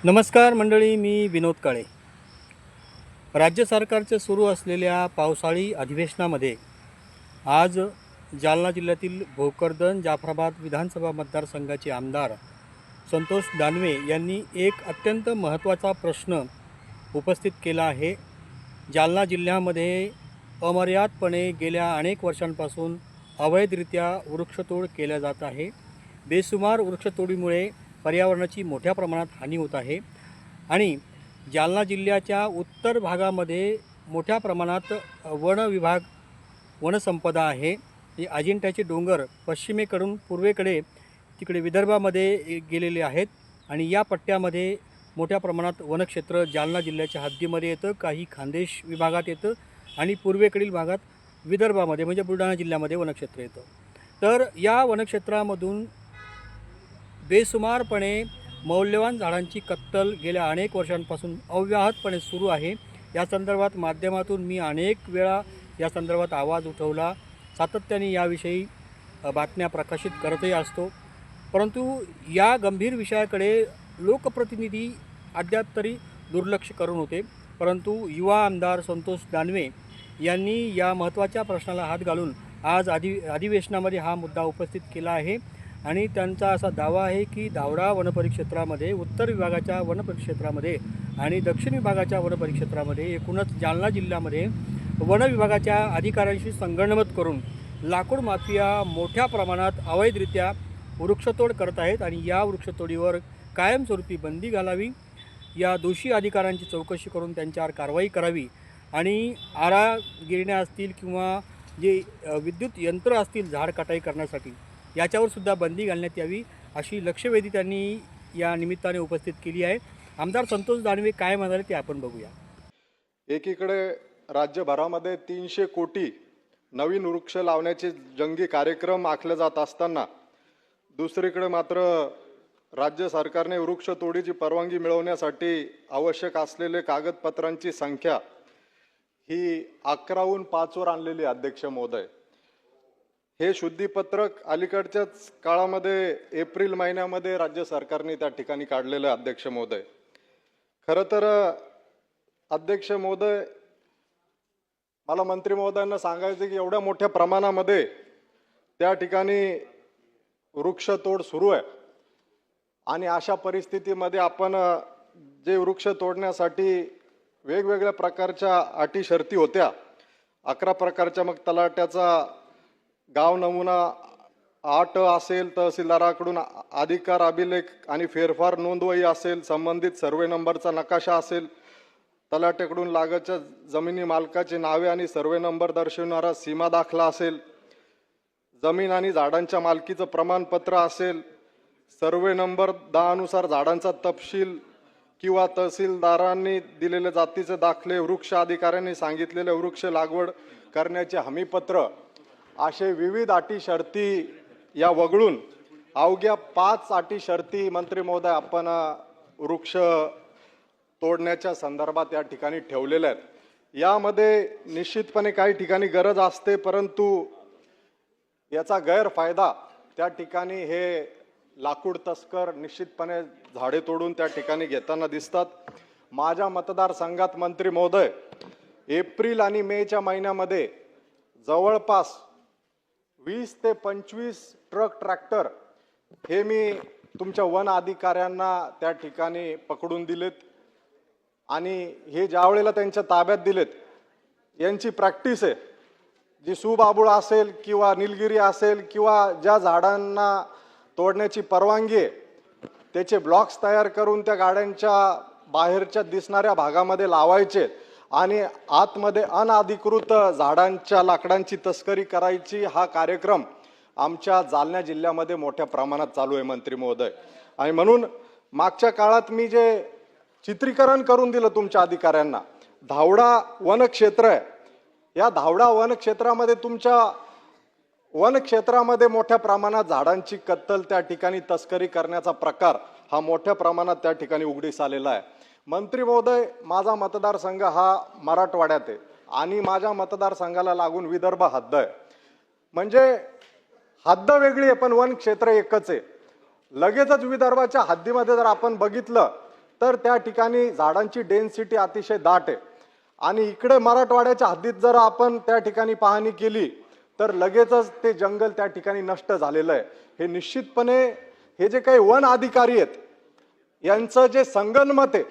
नमस्कार मंडळी, मी विनोद काळे. राज्य सरकारचे सुरू असलेल्या पावसाळी अधिवेशनामध्ये आज जालना जिल्ह्यातील भोकरदन जाफराबाद विधानसभा मतदारसंघाचे आमदार संतोष दानवे यांनी एक अत्यंत महत्त्वाचा प्रश्न उपस्थित केला आहे. जालना जिल्ह्यामध्ये अमर्यादपणे गेल्या अनेक वर्षांपासून अवैधरित्या वृक्षतोड केल्या जात आहे. बेसुमार वृक्षतोडीमुळे पर्यावरणाची मोठ्या प्रमाणात हानी होत आहे आणि जालना जिल्ह्याच्या उत्तर भागामध्ये मोठ्या प्रमाणात वनसंपदा आहे. हे अजिंठ्याचे डोंगर पश्चिमेकडून पूर्वेकडे तिकडे विदर्भामध्ये गेलेले आहेत आणि या पट्ट्यामध्ये मोठ्या प्रमाणात वनक्षेत्र जालना जिल्ह्याच्या हद्दीमध्ये येतं, काही खानदेश विभागात येतं आणि पूर्वेकडील भागात विदर्भामध्ये म्हणजे बुलढाणा जिल्ह्यामध्ये वनक्षेत्र येतं. तर या वनक्षेत्रामधून बेसुमारपणे मौल्यवान झाडांची कत्तल गेल्या अनेक वर्षांपासून अव्याहतपणे सुरू आहे. या संदर्भात माध्यमातून मी अनेक वेळा या संदर्भात आवाज उठवला, सातत्याने याविषयी बातम्या प्रकाशित करतही असतो. परंतु या गंभीर विषयाकडे लोकप्रतिनिधी अद्याप तरी दुर्लक्ष करून होते. परंतु युवा आमदार संतोष दानवे यांनी या महत्त्वाच्या प्रश्नाला हात घालून आज अधिवेशनामध्ये हा मुद्दा उपस्थित केला आहे आणि त्यांचा असा दावा आहे की धावडा वनपरिक्षेत्रामध्ये, उत्तर विभागाच्या वनपरिक्षेत्रामध्ये आणि दक्षिण विभागाच्या वनपरिक्षेत्रामध्ये एकूणच जालना जिल्ह्यामध्ये वन विभागाच्या अधिकाऱ्यांशी संगनमत करून लाकूड माफिया मोठ्या प्रमाणात अवैधरित्या वृक्षतोड करत आहेत आणि या वृक्षतोडीवर कायमस्वरूपी बंदी घालावी, या दोषी अधिकाऱ्यांची चौकशी करून त्यांच्यावर कारवाई करावी आणि आरा गिरण्या असतील किंवा जे विद्युत यंत्र असतील झाड कटाई करण्यासाठी याच्यावर सुद्धा बंदी घालण्यात यावी, अशी लक्षवेधी त्यांनी या निमित्ताने उपस्थित केली आहे. आमदार संतोष दानवे काय म्हणाले ते आपण बघूया. एकीकडे राज्यभरामध्ये 300 कोटी नवीन वृक्ष लावण्याचे जंगी कार्यक्रम आखले जात असताना दुसरीकडे मात्र राज्य सरकारने वृक्षतोडीची परवानगी मिळवण्यासाठी आवश्यक असलेले कागदपत्रांची संख्या ही 11हून 5वर आणलेली. अध्यक्ष महोदय, हे शुद्धीपत्रक अलीकडच्याच काळामध्ये एप्रिल महिन्यामध्ये राज्य सरकारने त्या ठिकाणी काढलेलं. अध्यक्ष महोदय, खरं तर अध्यक्ष महोदय, मला मंत्री महोदयांना सांगायचं की एवढ्या मोठ्या प्रमाणामध्ये त्या ठिकाणी वृक्षतोड सुरू आहे आणि अशा परिस्थितीमध्ये आपण जे वृक्ष तोडण्यासाठी वेगवेगळ्या प्रकारच्या अटी शर्ती होत्या, 11 प्रकारच्या, मग तलाट्याचा गाव नमुना 8 असेल, तहसीलदाराकडून अधिकार अभिलेख आणि फेरफार नोंदवही असेल, संबंधित सर्वे नंबरचा नकाशा असेल, तलाट्याकडून लागतच्या जमिनी मालकाची नावे आणि सर्वे नंबर दर्शवणारा सीमा दाखला असेल, जमीन आणि झाडांच्या मालकीचं प्रमाणपत्र असेल, सर्वे नंबर 10 नुसार झाडांचा तपशील किंवा तहसीलदारांनी दिलेले जातीचे दाखले, वृक्ष अधिकाऱ्यांनी सांगितलेले वृक्ष लागवड करण्याचे हमीपत्र, असे विविध अटी शर्ती या वगळून अवघ्या 5 अटी शर्ती मंत्री महोदय आपण वृक्ष तोडण्याच्या संदर्भात या ठिकाणी ठेवलेल्या आहेत. यामध्ये निश्चितपणे काही ठिकाणी गरज असते, परंतु याचा गैरफायदा त्या ठिकाणी हे लाकूड तस्कर निश्चितपणे झाडे तोडून त्या ठिकाणी घेताना दिसतात. माझ्या मतदारसंघात मंत्री महोदय एप्रिल आणि मेच्या महिन्यामध्ये जवळपास 20 ते 25 ट्रक ट्रॅक्टर हे मी तुमच्या वन अधिकाऱ्यांना त्या ठिकाणी पकडून दिलेत आणि हे ज्या वेळेला त्यांच्या ताब्यात दिलेत, यांची प्रॅक्टिस आहे, जी सुबाबुळ असेल किंवा निलगिरी असेल किंवा ज्या झाडांना तोडण्याची परवानगी आहे त्याचे ब्लॉक्स तयार करून त्या गाड्यांच्या बाहेरच्या दिसणाऱ्या भागामध्ये लावायचे आणि आतमध्ये अनधिकृत झाडांच्या लाकडांची तस्करी करायची. हा कार्यक्रम आमच्या जालना जिल्ह्यामध्ये मोठ्या प्रमाणात चालू आहे मंत्री महोदय. आणि म्हणून मागच्या काळात मी जे चित्रीकरण करून दिलं तुमच्या अधिकाऱ्यांना, धावडा वनक्षेत्र आहे, या धावडा वनक्षेत्रामध्ये तुमच्या वनक्षेत्रामध्ये मोठ्या प्रमाणात झाडांची कत्तल, त्या ठिकाणी तस्करी करण्याचा प्रकार हा मोठ्या प्रमाणात त्या ठिकाणी उघडीस आलेला आहे. मंत्री महोदय, माझा मतदारसंघ हा मराठवाड्यात आहे आणि माझ्या मतदारसंघाला लागून विदर्भ हद्द आहे. म्हणजे हद्द वेगळी आहे पण वन क्षेत्र एकच आहे. लगेचच विदर्भाच्या हद्दीमध्ये जर आपण बघितलं तर त्या ठिकाणी झाडांची डेन्सिटी अतिशय दाट आहे. आणि इकडे मराठवाड्याच्या हद्दीत जर आपण त्या ठिकाणी पाहणी केली तर लगेचच ते जंगल त्या ठिकाणी नष्ट झालेलं आहे. हे निश्चितपणे हे जे काही वन अधिकारी आहेत यांचं जे संगनमत आहे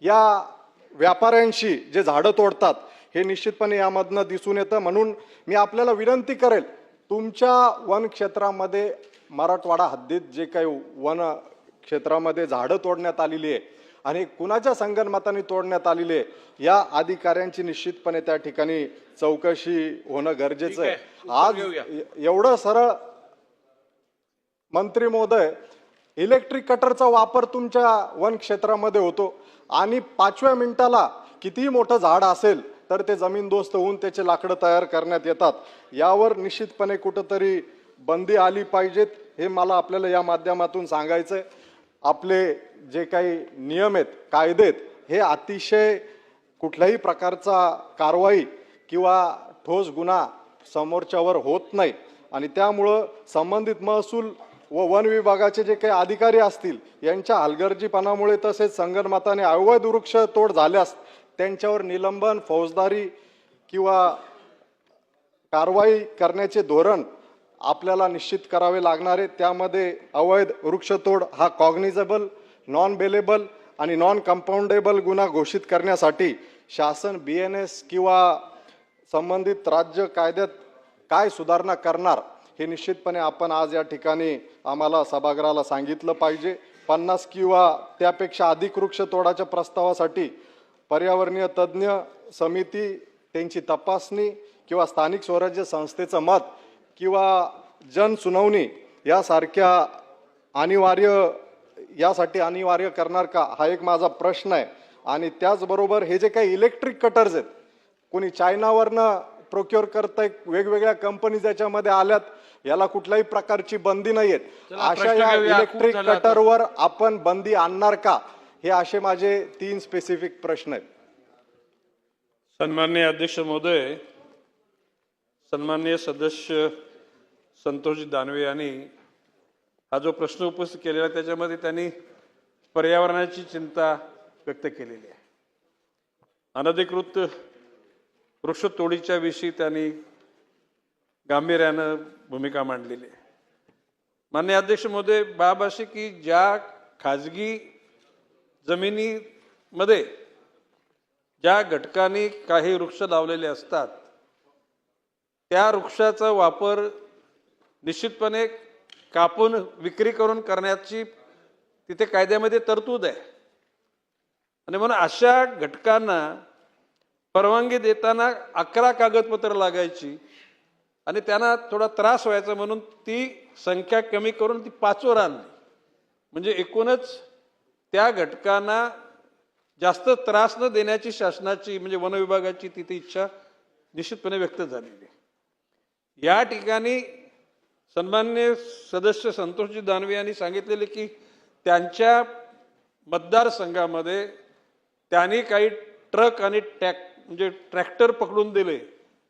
या व्यापाऱ्यांशी जे झाडं तोडतात हे निश्चितपणे यामधनं दिसून येतं. म्हणून मी आपल्याला विनंती करेल, तुमच्या वन क्षेत्रामध्ये मराठवाडा हद्दीत जे काही वन क्षेत्रामध्ये झाडं तोडण्यात आलेली आहे आणि कुणाच्या संगनमताने तोडण्यात आलेली आहे या अधिकाऱ्यांची निश्चितपणे त्या ठिकाणी चौकशी होणं गरजेचं आहे. आज एवढं सरळ मंत्री महोदय, इलेक्ट्रिक कटरचा वापर तुमच्या वन क्षेत्रामध्ये होतो आणि 5व्या मिनिटाला कितीही मोठं झाड असेल तर ते जमीनदोस्त होऊन त्याचे लाकडं तयार करण्यात येतात. यावर निश्चितपणे कुठंतरी बंदी आली पाहिजेत, हे मला आपल्याला या माध्यमातून सांगायचंय. आपले जे काही नियम आहेत, कायदे आहेत, हे अतिशय कुठल्याही प्रकारचा कारवाई किंवा ठोस गुन्हा समोरच्यावर होत नाही आणि त्यामुळं संबंधित महसूल व वन विभागाचे जे काही अधिकारी असतील यांच्या हलगर्जीपणामुळे तसेच संगनमताने अवैध वृक्ष तोड झाल्यास त्यांच्यावर निलंबन, फौजदारी किंवा कारवाई करण्याचे धोरण आपल्याला निश्चित करावे लागणार आहे. त्यामध्ये अवैध वृक्षतोड हा कॉग्निजेबल, नॉन बेलेबल आणि नॉन कंपाऊंडेबल गुन्हा घोषित करण्यासाठी शासन BNS किंवा संबंधित राज्य कायद्यात काय सुधारणा करणार हे निश्चितपणे आपण आज या ठिकाणी आम्हाला सभागृहाला सांगितलं पाहिजे. 50 किंवा त्यापेक्षा अधिक वृक्षतोडाच्या प्रस्तावासाठी पर्यावरणीय तज्ज्ञ समिती, त्यांची तपासणी किंवा स्थानिक स्वराज्य संस्थेचं मत किंवा जनसुनावणी यासाठी अनिवार्य करणार का, हा एक माझा प्रश्न आहे. आणि त्याचबरोबर हे जे काही इलेक्ट्रिक कटर्स आहेत, कोणी चायनावरनं प्रोक्युअर करताय, वेगवेगळ्या कंपनीज याच्यामध्ये आल्यात, याला कुठल्याही प्रकारची बंदी नाहीये. अशा या इलेक्ट्रिक कटरवर आपण बंदी आणणार का, हे असे माझे 3 स्पेसिफिक प्रश्न आहेत. सन्माननीय अध्यक्ष महोदय, सन्माननीय सदस्य संतोषजी दानवे यांनी हा जो प्रश्न उपस्थित केलेला त्याच्यामध्ये त्यांनी पर्यावरणाची चिंता व्यक्त केलेली आहे. अनधिकृत वृक्षतोडीच्या विषयी त्यांनी गांभीर्यानं भूमिका मांडलेली आहे. माननीय अध्यक्ष महोदय, बाब अशी की ज्या खाजगी जमिनीमध्ये ज्या घटकांनी काही वृक्ष लावलेले असतात त्या वृक्षाचा वापर निश्चितपणे कापून विक्री करून करण्याची तिथे कायद्यामध्ये तरतूद आहे. आणि म्हणून अशा घटकांना परवानगी देताना 11 कागदपत्र लागायची आणि त्यांना थोडा त्रास व्हायचा म्हणून ती संख्या कमी करून ती 5वर आणली. म्हणजे एकूणच त्या घटकांना जास्त त्रास न देण्याची शासनाची म्हणजे वन विभागाची तिथे इच्छा निश्चितपणे व्यक्त झालेली आहे. या ठिकाणी सन्माननीय सदस्य संतोषजी दानवे यांनी सांगितलेले की त्यांच्या मतदारसंघामध्ये त्यांनी काही ट्रक आणि म्हणजे ट्रॅक्टर पकडून दिले.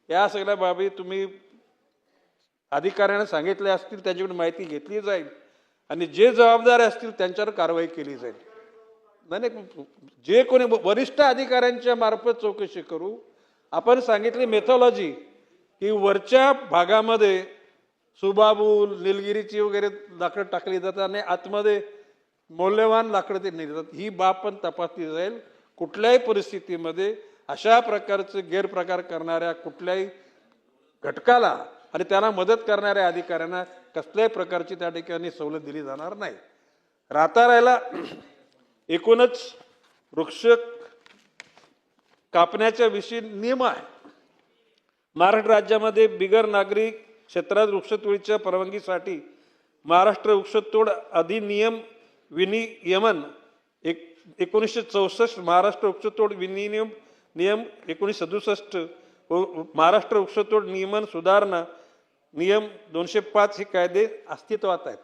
या सगळ्या बाबी तुम्ही अधिकाऱ्यांना सांगितले असतील, त्याच्याकडून माहिती घेतली जाईल आणि जे जबाबदार असतील त्यांच्यावर कारवाई केली जाईल. नाही, जे कोणी वरिष्ठ अधिकाऱ्यांच्या मार्फत चौकशी करू. आपण सांगितली मेथॉलॉजी की वरच्या भागामध्ये सुबाबूल, निलगिरीची वगैरे लाकडं टाकली जातात आणि आतमध्ये मौल्यवान लाकडं ते नेतात. ही बाब पण तपासली जाईल. कुठल्याही परिस्थितीमध्ये अशा प्रकारचे गैरप्रकार करणाऱ्या कुठल्याही घटकाला आणि त्यांना मदत करणाऱ्या अधिकाऱ्यांना कसल्याही प्रकारची त्या ठिकाणी सवलत दिली जाणार नाही. राहिला एकूणच वृक्ष कापण्याच्या विषयी नियम आहे. महाराष्ट्र राज्यामध्ये बिगर नागरी क्षेत्रात वृक्षतोडीच्या परवानगीसाठी महाराष्ट्र वृक्षतोड अधिनियम विनियमन 1964, महाराष्ट्र वृक्षतोड विनियम नियम 1967 व महाराष्ट्र वृक्षतोड नियमन सुधारणा नियम 205 हे कायदे अस्तित्वात आहेत.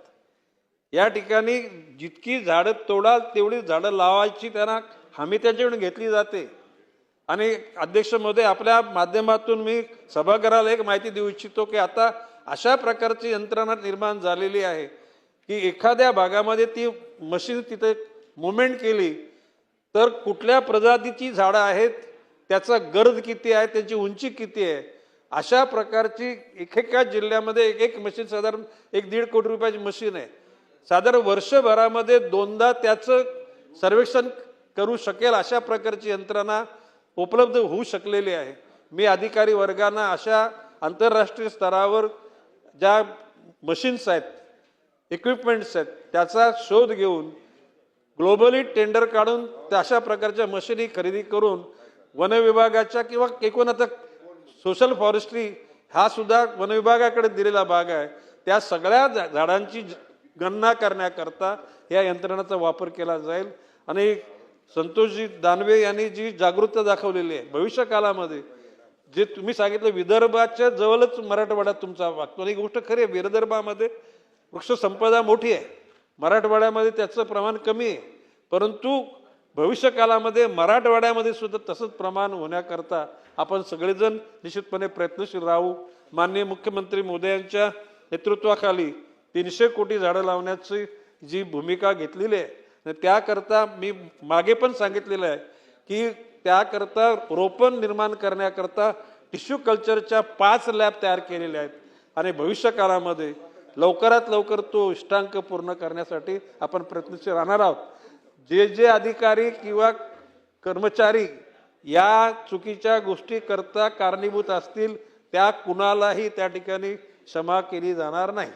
या ठिकाणी जितकी झाडं तोडाल तेवढी झाडं लावायची त्यांना हमी त्यांच्याकडून घेतली जाते. आणि अध्यक्ष महोदय, आपल्या माध्यमातून मी सभागृहाला एक माहिती देऊ इच्छितो की आता अशा प्रकारची यंत्रणा निर्माण झालेली आहे की एखाद्या भागामध्ये ती मशीन तिथे मुवमेंट केली तर कुठल्या प्रजातीची झाडं आहेत, त्याचा गर्द किती आहे, त्याची उंची किती आहे, अशा प्रकारची एकेका जिल्ह्यामध्ये एक मशीन, साधारण 1-1.5 कोटी रुपयाची मशीन आहे. साधारण वर्षभरामध्ये 2दा त्याचं सर्वेक्षण करू शकेल अशा प्रकारची यंत्रणा उपलब्ध होऊ शकलेली आहे. मी अधिकारी वर्गांना अशा आंतरराष्ट्रीय स्तरावर ज्या मशीन्स आहेत, इक्विपमेंट्स आहेत, त्याचा शोध घेऊन ग्लोबली टेंडर काढून अशा प्रकारच्या मशिनरी खरेदी करून वन विभागाच्या किंवा एकूण आता सोशल फॉरेस्ट्री हा सुद्धा वन विभागाकडे दिलेला भाग आहे, त्या सगळ्या झाडांची गणना करण्याकरता या यंत्रणाचा वापर केला जाईल. आणि संतोषजी दानवे यांनी जी जागरूकता दाखवलेली आहे, भविष्य काळामध्ये जे तुम्ही सांगितलं विदर्भाच्या जवळच मराठवाड्यात तुमचा वागतो, आणि गोष्ट खरी आहे, विदर्भामध्ये वृक्ष संपदा मोठी आहे, मराठवाड्यामध्ये त्याचं प्रमाण कमी आहे. परंतु भविष्य काळामध्ये मराठवाड्यामध्ये सुद्धा तसंच प्रमाण होण्याकरता आपण सगळेजण निश्चितपणे प्रयत्नशील राहू. माननीय मुख्यमंत्री मोदयांच्या नेतृत्वाखाली 300 कोटी झाडं लावण्याची जी भूमिका घेतलेली आहे, त्याकरता मी मागे पण सांगितलेलं आहे की त्याकरता रोपण निर्माण करण्याकरता टिश्यू कल्चरच्या 5 लॅब तयार केलेल्या आहेत, आणि भविष्य काळामध्ये लवकरात लवकर तो इष्टांक पूर्ण करण्यासाठी आपण प्रयत्नशील राहणार आहोत. जे जे अधिकारी किंवा कर्मचारी या चुकीच्या गोष्टी करता कारणीभूत असतील, त्या कुणालाही त्या ठिकाणी क्षमा केली जाणार नाही.